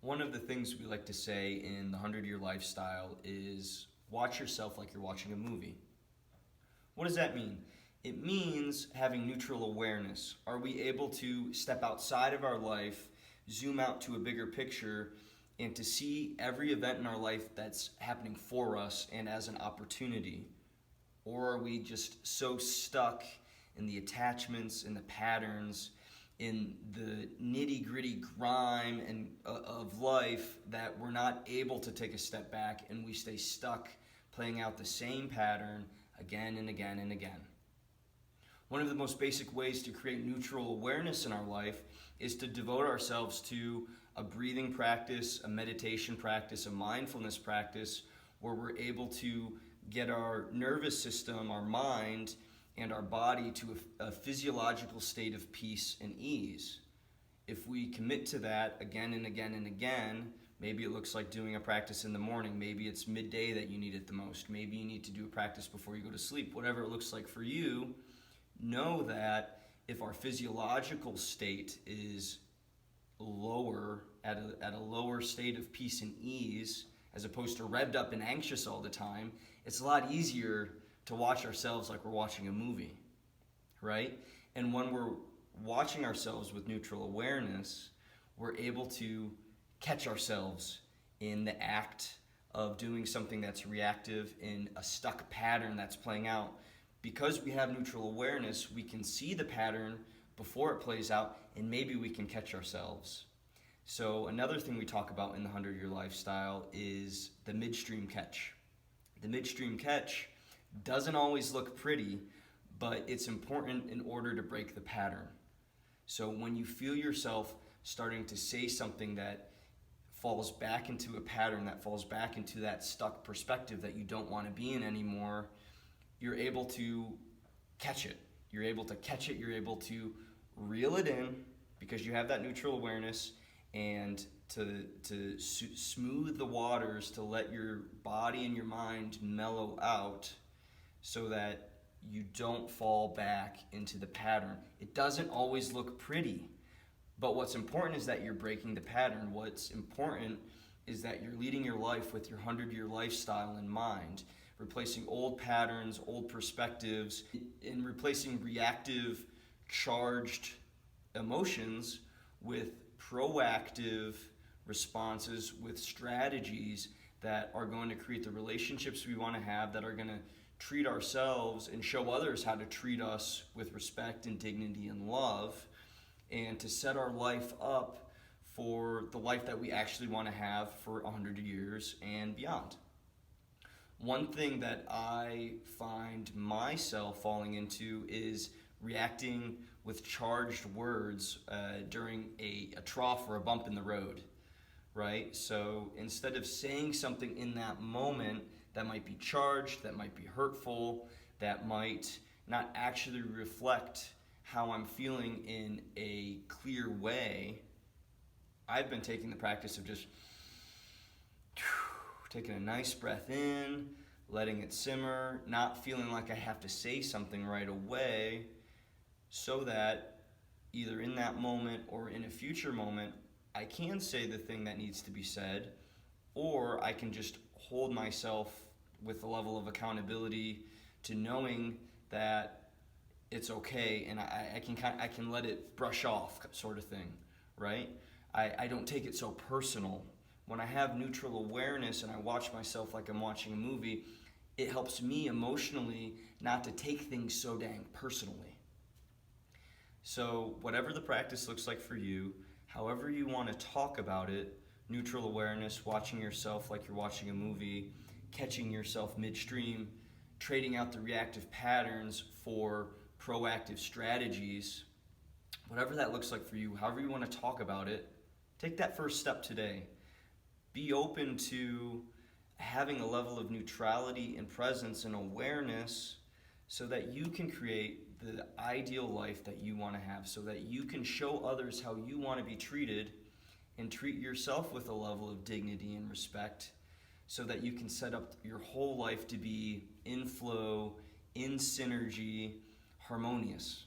One of the things we like to say in the 100-Year Lifestyle is watch yourself like you're watching a movie. What does that mean? It means having neutral awareness. Are we able to step outside of our life, zoom out to a bigger picture, and to see every event in our life that's happening for us and as an opportunity? Or are we just so stuck in the attachments and the patterns, in the nitty-gritty grime of life, that we're not able to take a step back and we stay stuck playing out the same pattern again and again and again? One of the most basic ways to create neutral awareness in our life is to devote ourselves to a breathing practice, a meditation practice, a mindfulness practice, where we're able to get our nervous system, our mind, and our body to a physiological state of peace and ease. If we commit to that again and again and again, maybe it looks like doing a practice in the morning, maybe it's midday that you need it the most, maybe you need to do a practice before you go to sleep, whatever it looks like for you, know that if our physiological state is lower, at a lower state of peace and ease, as opposed to revved up and anxious all the time, it's a lot easier to watch ourselves like we're watching a movie, right? And when we're watching ourselves with neutral awareness, we're able to catch ourselves in the act of doing something that's reactive, in a stuck pattern that's playing out. Because we have neutral awareness, we can see the pattern before it plays out, and maybe we can catch ourselves. So another thing we talk about in the 100-Year Lifestyle is the midstream catch. The midstream catch doesn't always look pretty, but it's important in order to break the pattern. So when you feel yourself starting to say something that falls back into a pattern, that falls back into that stuck perspective that you don't want to be in anymore, you're able to catch it. You're able to catch it, you're able to reel it in because you have that neutral awareness, and to smooth the waters, to let your body and your mind mellow out so that you don't fall back into the pattern. It doesn't always look pretty, but what's important is that you're breaking the pattern. What's important is that you're leading your life with your 100-year lifestyle in mind, replacing old patterns, old perspectives, and replacing reactive, charged emotions with proactive responses, with strategies that are going to create the relationships we want to have, that are going to treat ourselves and show others how to treat us with respect and dignity and love, and to set our life up for the life that we actually want to have for 100 years and beyond. One thing that I find myself falling into is reacting with charged words during a trough or a bump in the road, right? So instead of saying something in that moment that might be charged, that might be hurtful, that might not actually reflect how I'm feeling in a clear way, I've been taking the practice of just taking a nice breath in, letting it simmer, not feeling like I have to say something right away, so that either in that moment or in a future moment, I can say the thing that needs to be said, or I can just hold myself with a level of accountability to knowing that it's okay, and I can let it brush off, sort of thing, right? I don't take it so personal. When I have neutral awareness and I watch myself like I'm watching a movie, it helps me emotionally not to take things so dang personally. So whatever the practice looks like for you, however you want to talk about it, neutral awareness, watching yourself like you're watching a movie, catching yourself midstream, trading out the reactive patterns for proactive strategies, whatever that looks like for you, however you want to talk about it, take that first step today. Be open to having a level of neutrality and presence and awareness so that you can create the ideal life that you want to have, so that you can show others how you want to be treated and treat yourself with a level of dignity and respect, so that you can set up your whole life to be in flow, in synergy, harmonious.